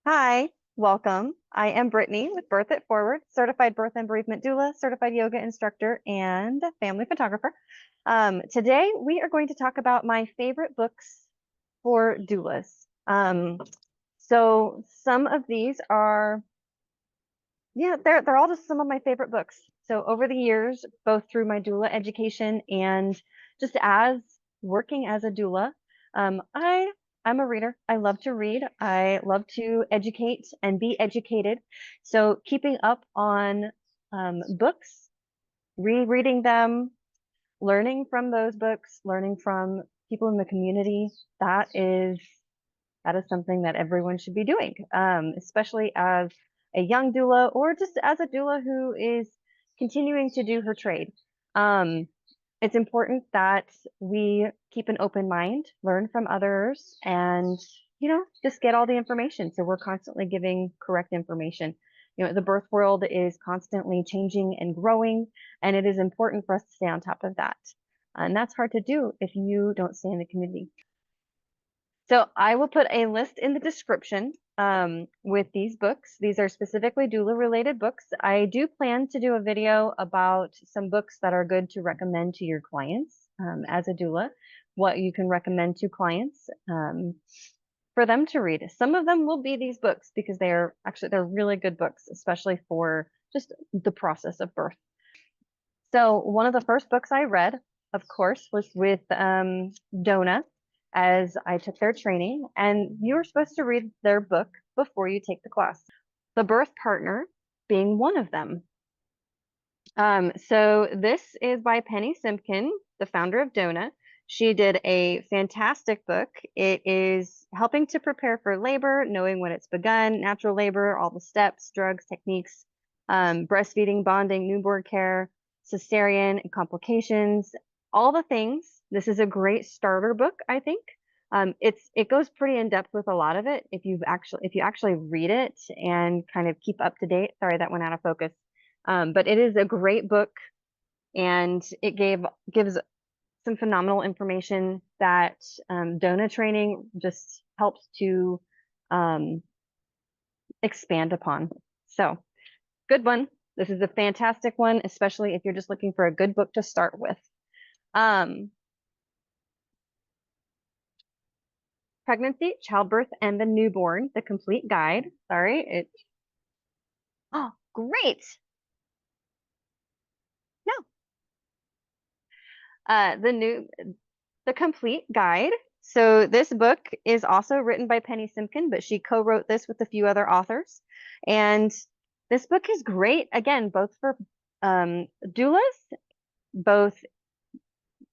Hi, welcome. I am Brittany with Birth It Forward, certified birth and bereavement doula, certified yoga instructor, and family photographer. Today, we are going to talk about my favorite books for doulas. So some of these are, yeah, they're all just some of my favorite books. So over the years, both through my doula education and just as working as a doula, I'm a reader. I love to read. I love to educate and be educated. So keeping up on books, rereading them, learning from those books, learning from people in the community, that is something that everyone should be doing, especially as a young doula or just as a doula who is continuing to do her trade. It's important that we keep an open mind, learn from others, and just get all the information. So we're constantly giving correct information. The birth world is constantly changing and growing, and it is important for us to stay on top of that. And that's hard to do if you don't stay in the community. So I will put a list in the description with these books. These are specifically doula related books. I do plan to do a video about some books that are good to recommend to your clients as a doula, what you can recommend to clients for them to read. Some of them will be these books because they're really good books, especially for just the process of birth. So one of the first books I read, of course, was with Dona, as I took their training, and you were supposed to read their book before you take the class. The Birth Partner being one of them. So this is by Penny Simpkin, the founder of Dona. She did a fantastic book. It is helping to prepare for labor, knowing when it's begun, natural labor, all the steps, drugs, techniques, breastfeeding, bonding, newborn care, cesarean, and complications, all the things. This is a great starter book, I think. It goes pretty in depth with a lot of it if you actually read it and kind of keep up to date. Sorry, that went out of focus. But it is a great book, and it gives some phenomenal information that Dona training just helps to expand upon. So, good one. This is a fantastic one, especially if you're just looking for a good book to start with. Pregnancy, Childbirth, and the Newborn, the Complete Guide. Sorry, oh, great. No. The Complete Guide. So this book is also written by Penny Simpkin, but she co-wrote this with a few other authors. And this book is great, again, both for doulas, both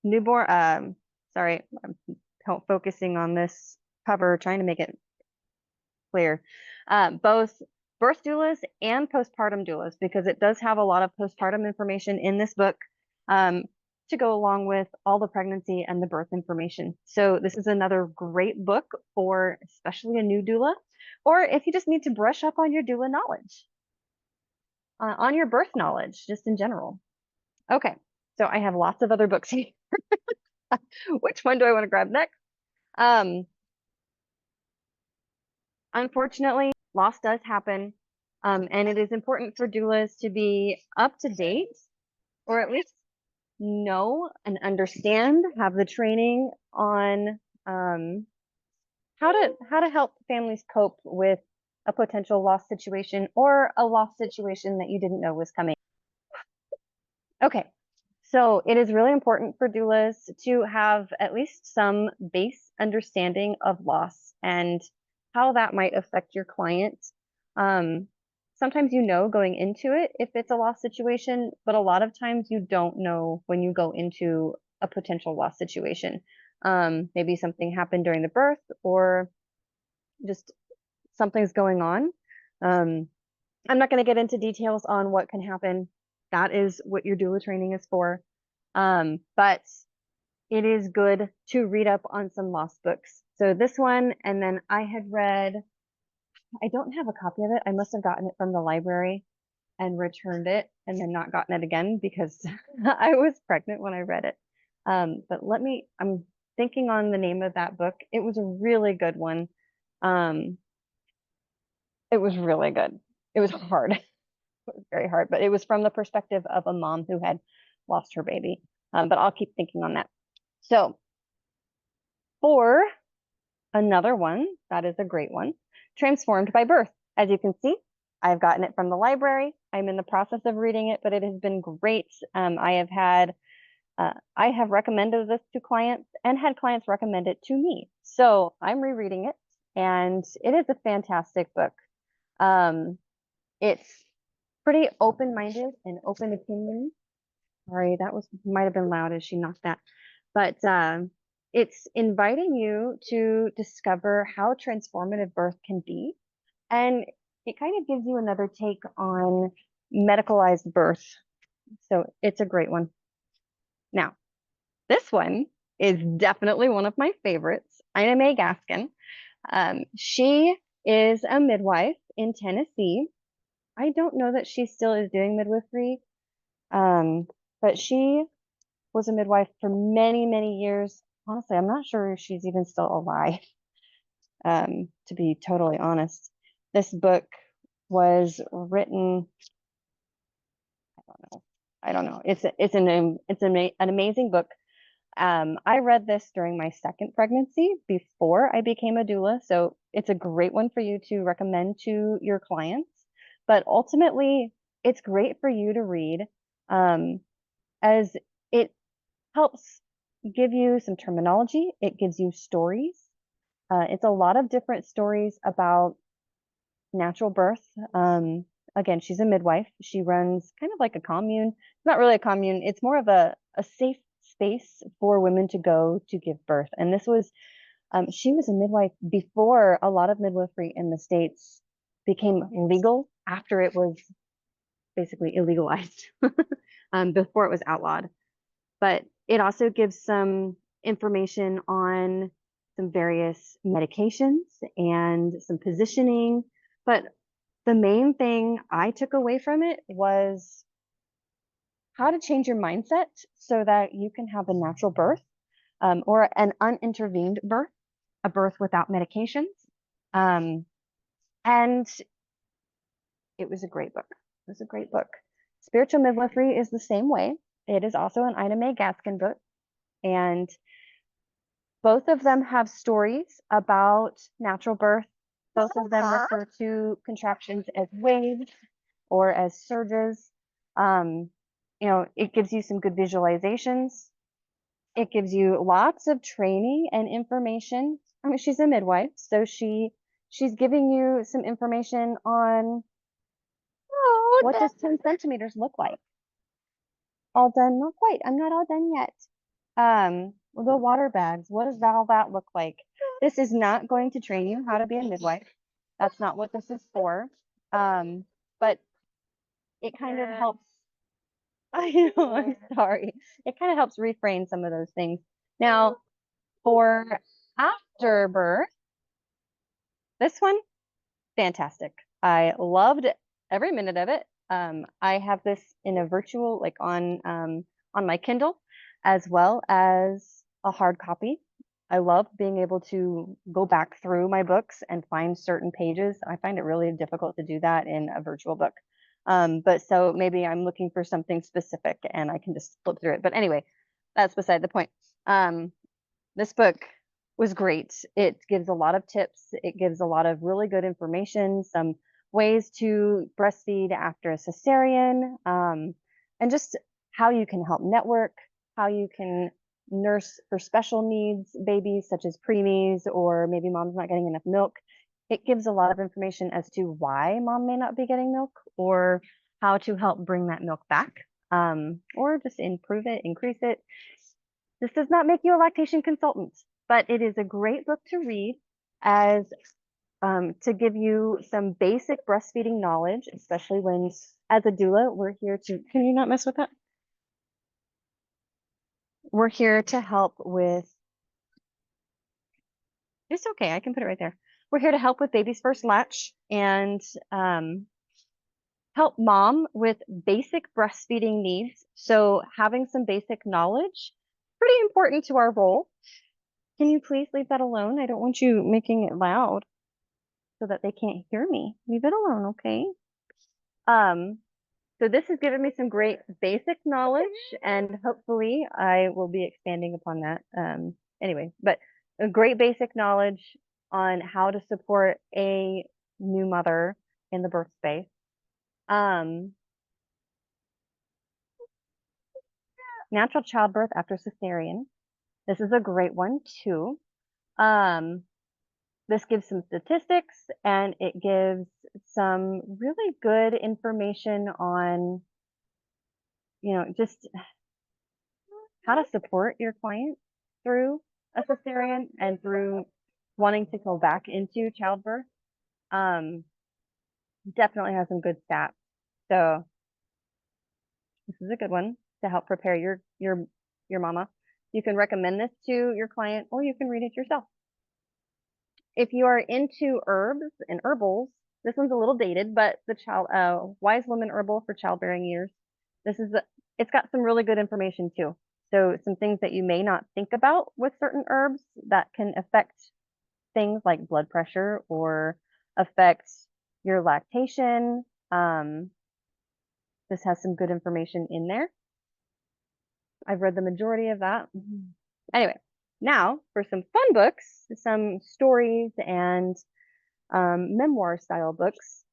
newborn, sorry, I'm focusing on this cover, trying to make it clear, both birth doulas and postpartum doulas, because it does have a lot of postpartum information in this book to go along with all the pregnancy and the birth information. So this is another great book for especially a new doula, or if you just need to brush up on your doula knowledge, on your birth knowledge, just in general. Okay, so I have lots of other books here. Which one do I want to grab next? Unfortunately, loss does happen, and it is important for doulas to be up to date, or at least know and understand, have the training on how to help families cope with a potential loss situation or a loss situation that you didn't know was coming. Okay, so it is really important for doulas to have at least some base understanding of loss and how that might affect your client. Sometimes going into it if it's a loss situation, but a lot of times you don't know when you go into a potential loss situation. Maybe something happened during the birth, or just something's going on. I'm not going to get into details on what can happen. That is what your doula training is for. But it is good to read up on some loss books. So this one, and then I don't have a copy of it. I must have gotten it from the library and returned it and then not gotten it again because I was pregnant when I read it. But I'm thinking on the name of that book. It was a really good one. It was really good. It was hard. It was very hard, but it was from the perspective of a mom who had lost her baby. But I'll keep thinking on that. So for another one, that is a great one, Transformed by Birth. As you can see, I've gotten it from the library. I'm in the process of reading it, but it has been great. I have recommended this to clients and had clients recommend it to me. So I'm rereading it, and it is a fantastic book. It's pretty open-minded and open opinion. Sorry, that might have been loud as she knocked that. But it's inviting you to discover how transformative birth can be. And it kind of gives you another take on medicalized birth. So it's a great one. Now, this one is definitely one of my favorites. Ina May Gaskin. She is a midwife in Tennessee. I don't know that she still is doing midwifery, but she was a midwife for many, many years. Honestly, I'm not sure if she's even still alive, to be totally honest. This book was written, I don't know. It's an amazing book. I read this during my second pregnancy before I became a doula, so it's a great one for you to recommend to your clients. But ultimately, it's great for you to read, as it helps give you some terminology. It gives you stories. It's a lot of different stories about natural birth. Again, she's a midwife. She runs kind of like a commune. It's not really a commune. It's more of a safe space for women to go to give birth. And this was, she was a midwife before a lot of midwifery in the States became legal, after it was basically illegalized, before it was outlawed. But it also gives some information on some various medications and some positioning. But the main thing I took away from it was how to change your mindset so that you can have a natural birth, or an unintervened birth, a birth without medications. And it was a great book. It was a great book. Spiritual Midwifery is the same way. It is also an Ina May Gaskin book. And both of them have stories about natural birth. Both of them refer to contractions as waves or as surges. It gives you some good visualizations. It gives you lots of training and information. I mean, she's a midwife, so she's giving you some information on what does 10 centimeters look like. All done? Not quite. I'm not all done yet. The water bags, what does all that look like? This is not going to train you how to be a midwife. That's not what this is for. But it kind of helps. I know, I'm sorry. It kind of helps reframe some of those things. Now, for after birth, this one, fantastic. I loved every minute of it. I have this in a virtual, like on my Kindle, as well as a hard copy. I love being able to go back through my books and find certain pages. I find it really difficult to do that in a virtual book. But so maybe I'm looking for something specific and I can just flip through it. But anyway, that's beside the point. This book was great. It gives a lot of tips. It gives a lot of really good information, some ways to breastfeed after a cesarean, and just how you can help network, how you can nurse for special needs babies such as preemies, or maybe mom's not getting enough milk. It gives a lot of information as to why mom may not be getting milk, or how to help bring that milk back, or just improve it, increase it. This does not make you a lactation consultant, but it is a great book to read as to give you some basic breastfeeding knowledge, especially when, as a doula, we're here to, can you not mess with that? We're here to help with, it's okay, I can put it right there. We're here to help with baby's first latch and help mom with basic breastfeeding needs. So having some basic knowledge, pretty important to our role. Can you please leave that alone? I don't want you making it loud. so that they can't hear me. Leave it alone, okay? So this has given me some great basic knowledge, and hopefully I will be expanding upon that. Anyway, but a great basic knowledge on how to support a new mother in the birth space. Natural childbirth after cesarean. This is a great one too. This gives some statistics, and it gives some really good information on, just how to support your client through a cesarean and through wanting to go back into childbirth. Definitely has some good stats. So this is a good one to help prepare your mama. You can recommend this to your client, or you can read it yourself. If you are into herbs and herbals, this one's a little dated, but the Wise Woman Herbal for Childbearing Years. It's got some really good information too. So some things that you may not think about with certain herbs that can affect things like blood pressure or affect your lactation. This has some good information in there. I've read the majority of that. Anyway, now for some fun books, some stories and memoir style books.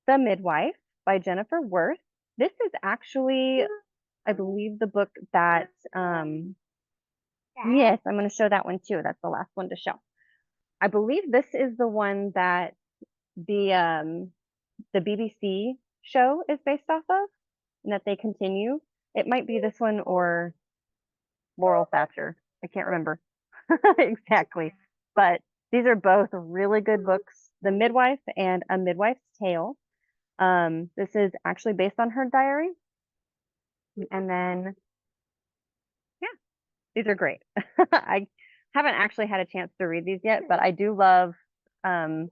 The Midwife by Jennifer Worth. This is actually, I believe, the book that, yes, I'm going to show that one too. That's the last one to show. I believe this is the one that the BBC show is based off of, and that they continue. It might be this one or Laurel Thatcher. I can't remember exactly, but these are both really good books. The Midwife and A Midwife's Tale. This is actually based on her diary. And then, yeah, these are great. I haven't actually had a chance to read these yet, but I do love the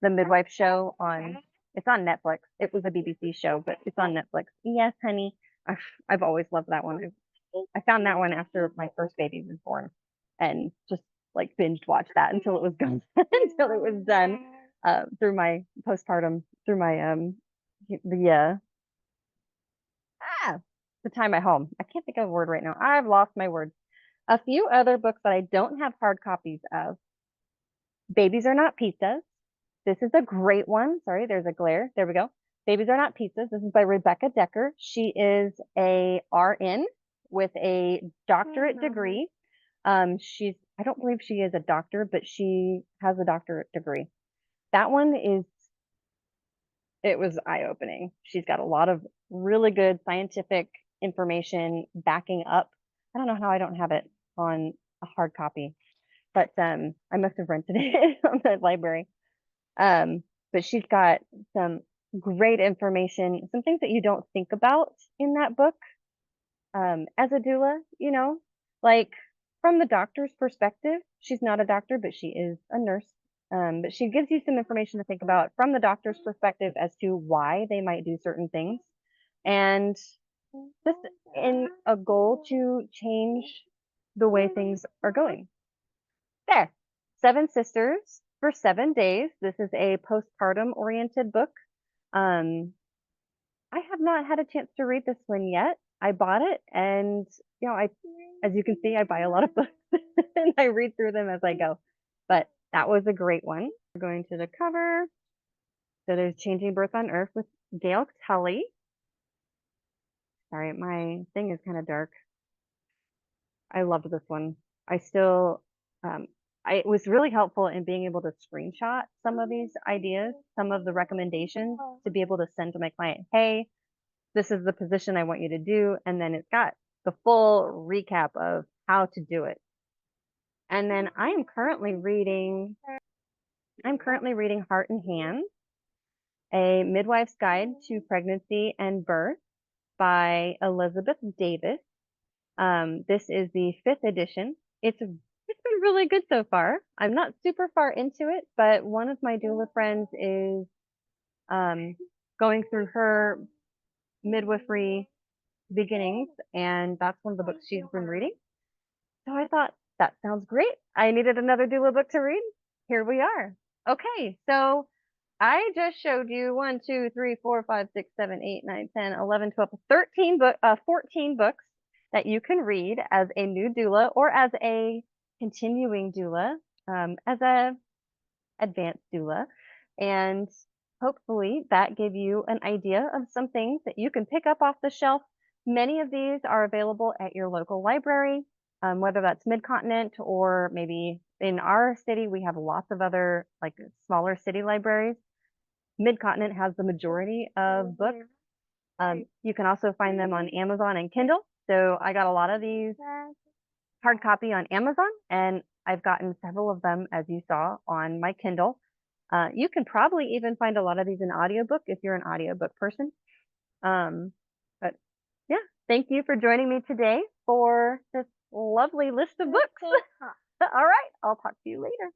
Midwife show it's on Netflix. It was a BBC show, but it's on Netflix. Yes, honey. I've always loved that one. I found that one after my first baby was born and just like binged watched that until it was done, until it was done, through my postpartum, through my, the time at home. I can't think of a word right now. I've lost my words. A few other books that I don't have hard copies of. Babies Are Not Pizzas. This is a great one. Sorry, there's a glare. There we go. Babies Are Not Pizzas. This is by Rebecca Decker. She is a RN with a doctorate degree. I don't believe she is a doctor, but she has a doctorate degree. That one it was eye-opening. She's got a lot of really good scientific information backing up. I don't know how I don't have it on a hard copy, but I must have rented it from the library. But she's got some great information, some things that you don't think about in that book. As a doula, like from the doctor's perspective, she's not a doctor, but she is a nurse. But she gives you some information to think about from the doctor's perspective as to why they might do certain things, and just in a goal to change the way things are going. There, Seven Sisters for 7 Days. This is a postpartum oriented book. I have not had a chance to read this one yet. I bought it, and as you can see, I buy a lot of books and I read through them as I go. But that was a great one. We're going to the cover. So there's Changing Birth on Earth with Gail Tully. Sorry, my thing is kind of dark. I loved this one. It was really helpful in being able to screenshot some of these ideas, some of the recommendations, to be able to send to my client, hey, this is the position I want you to do. And then it's got the full recap of how to do it. And then I'm currently reading Heart and Hands, A Midwife's Guide to Pregnancy and Birth by Elizabeth Davis. This is the 5th edition. It's been really good so far. I'm not super far into it, but one of my doula friends is going through her midwifery beginnings, and that's one of the books she's been reading. So I thought, that sounds great. I needed another doula book to read. Here we are. Okay, so I just showed you 1, 2, 3, 4, 5, 6, 7, 8, 9, 10, 11, 12, 14 books that you can read as a new doula or as a continuing doula, as a advanced doula. And hopefully that gave you an idea of some things that you can pick up off the shelf. Many of these are available at your local library, whether that's mid-continent or maybe in our city, we have lots of other like smaller city libraries. Mid-continent has the majority of books. You can also find them on Amazon and Kindle. So I got a lot of these hard copy on Amazon, and I've gotten several of them, as you saw, on my Kindle. You can probably even find a lot of these in audiobook if you're an audiobook person. But yeah, thank you for joining me today for this lovely list of books. All right, I'll talk to you later.